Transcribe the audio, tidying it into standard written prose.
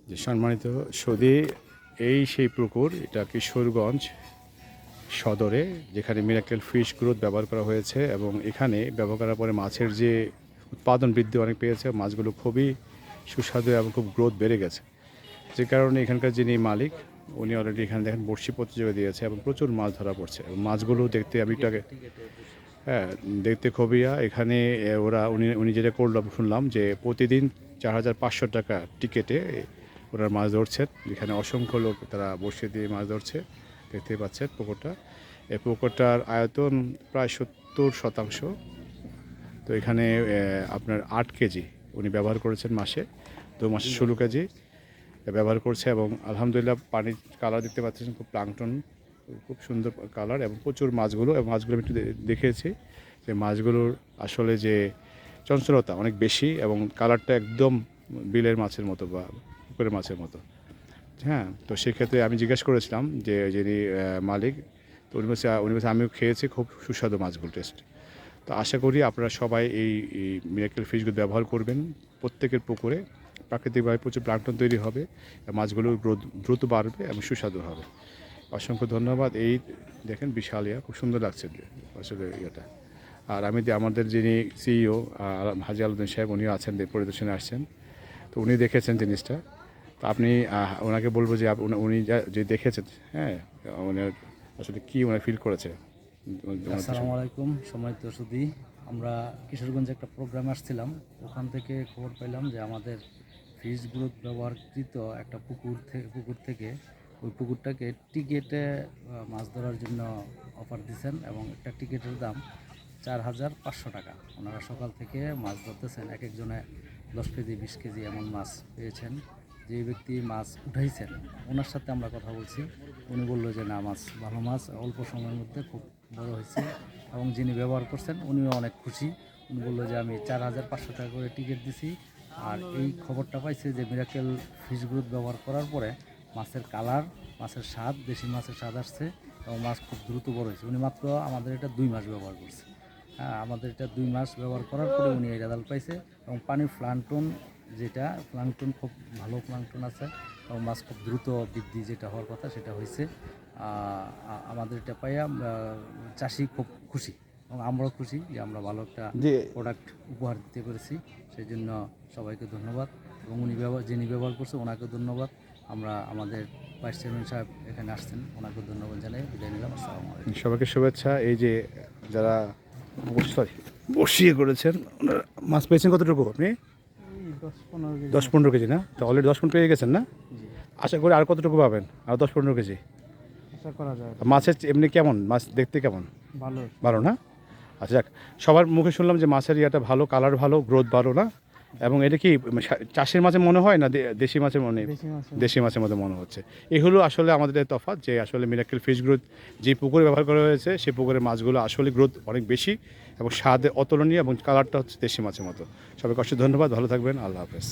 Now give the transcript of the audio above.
যে সম্মানিত সৌদি, এই সেই পুকুর, এটা কিশোরগঞ্জ সদরে, যেখানে মিরাকেল ফিশ গ্রোথ ব্যবহার করা হয়েছে এবং এখানে ব্যবহার করার পরে মাছের যে উৎপাদন বৃদ্ধি অনেক পেয়েছে। মাছগুলো খুবই সুস্বাদু এবং খুব গ্রোথ বেড়ে গেছে, যে কারণে এখানকার যিনি মালিক উনি অলরেডি এখানে দেখেন বড়শি প্রতিযোগিতা দিয়েছে এবং প্রচুর মাছ ধরা পড়ছে। এবং মাছগুলো দেখতে আমি একটু আগে, হ্যাঁ, দেখতে খুবই এখানে ওরা উনি যেটা করলাম শুনলাম যে প্রতিদিন 4,500 টাকা টিকেটে ওরা মাছ ধরছেন। এখানে অসংখ্য লোক তারা বসে দিয়ে মাছ ধরছে, দেখতে পাচ্ছেন পুকুরটা। এই পুকুরটার আয়তন প্রায় 70%। তো এখানে আপনার 8 কেজি উনি ব্যবহার করেছেন মাসে, 2 মাসে 16 কেজি ব্যবহার করছে। এবং আলহামদুলিল্লাহ পানির কালার দেখতে পাচ্ছেন, খুব প্লাঙ্কটন, খুব সুন্দর কালার এবং প্রচুর মাছগুলো। এবং মাছগুলো আমি একটু দেখেছি যে মাছগুলোর আসলে যে চঞ্চলতা অনেক বেশি এবং কালারটা একদম বিলের মাছের মতো বা পুকুরের মাছের মতো। হ্যাঁ, তো সেক্ষেত্রে আমি জিজ্ঞেস করেছিলাম যে যিনি মালিক, তো উনি বলছে আমিও খেয়েছি, খুব সুস্বাদু মাছগুলো, টেস্ট। তো আশা করি আপনারা সবাই এই মিরাকেল ফিশগুলো ব্যবহার করবেন প্রত্যেকের পুকুরে। প্রাকৃতিকভাবে প্রচুর প্লাঙ্কটন তৈরি হবে, মাছগুলো দ্রুত বাড়বে এবং সুস্বাদু হবে। অসংখ্য ধন্যবাদ। এই দেখেন বিশাল খুব সুন্দর লাগছে আসলে ইয়েটা। আর আমাদের যিনি সিইও হাজি আলউদ্দিন সাহেব, উনিও আছেন, পরিদর্শনে আসছেন, তো উনি দেখেছেন জিনিসটা। তো আপনি ওনাকে বলবো যে উনি যে দেখেছেন, হ্যাঁ, উনি আসলে কী উনি ফিল করেছে। আসসালামু আলাইকুম সম্মানিত সুধী, আমরা কিশোরগঞ্জে একটা প্রোগ্রামে আসছিলাম। ওখান থেকে খবর পেলাম যে আমাদের ফিশ গ্রোথ ব্যবহারকৃত একটা পুকুর থেকে ওই পুকুরটাকে টিকেটে মাছ ধরার জন্য অফার দিচ্ছেন এবং একটা টিকেটের দাম 4,500 টাকা। ওনারা সকাল থেকে মাছ ধরতেছেন, এক একজনে 10 কেজি 20 কেজি এমন মাছ পেয়েছেন। যে ব্যক্তি মাছ উঠাইছেন ওনার সাথে আমরা কথা বলছি, উনি বললো যে না, মাছ ভালো, মাছ অল্প সময়ের মধ্যে খুব বড় হয়েছে এবং যিনি ব্যবহার করছেন উনিও অনেক খুশি। উনি বললো যে আমি 4,500 টাকা করে টিকিট দিছি। আর এই খবরটা পাইছে যে মিরাকেল ফিশ গ্রোথ ব্যবহার করার পরে মাছের কালার, মাছের স্বাদ, দেশি মাছের স্বাদ আসছে এবং মাছ খুব দ্রুত বড় হয়েছে। উনি মাত্র আমাদের এটা 2 মাস ব্যবহার করছে। হ্যাঁ, আমাদের এটা 2 মাস ব্যবহার করার পরে উনি এই রেজাল্ট পাইছে। এবং পানির প্লাঙ্কটন, যেটা প্লাঙ্কটন খুব ভালো প্লাঙ্কটন আছে এবং মাছ খুব দ্রুত বৃদ্ধি যেটা হওয়ার কথা সেটা হয়েছে। আমাদের এটা পাইয়া চাষি খুব খুশি এবং আমরাও খুশি যে আমরা ভালো একটা প্রোডাক্ট উপহার দিতে পেরেছি। সেই জন্য সবাইকে ধন্যবাদ এবং যিনি ব্যবহার করছে ওনাকে ধন্যবাদ। আমরা আমাদের ভাইস চেয়ারম্যান সাহেব এখানে আসছেন, ওনাকে ধন্যবাদ জানাই বিদায় নিলাম। আসসালামু আলাইকুম। সবাইকে শুভেচ্ছা। এই যে যারা বসিয়ে করেছেন, ওনারা মাছ পেয়েছেন কতটুকু? আপনি 10-15 কেজি না? তো অলরেডি 10-15 পেয়ে গেছেন না? আশা করি আর কতটুকু পাবেন? আর 10-15 কেজি আশা করা যায়। মাছের এমনি কেমন? মাছ দেখতে কেমন? ভালো। ভালো না? আচ্ছা, যাক, সবার মুখে শুনলাম যে মাছের ইয়েটা ভালো, কালার ভালো, গ্রোথ ভালো না? এবং এটা কি চাষের মাছের মনে হয় না দেশি মাছের মনে? দেশি মাছের মতো মনে হচ্ছে। এই হলো আসলে আমাদের তফাৎ, যে আসলে মিরাকেল ফিশ গ্রোথ যে পুকুরে ব্যবহার করা হয়েছে সেই পুকুরের মাছগুলো আসলে গ্রোথ অনেক বেশি এবং স্বাদে অতুলনীয় এবং কালারটা হচ্ছে দেশি মাছের মতো। সবাইকে অসংখ্য ধন্যবাদ, ভালো থাকবেন, আল্লাহ হাফেজ।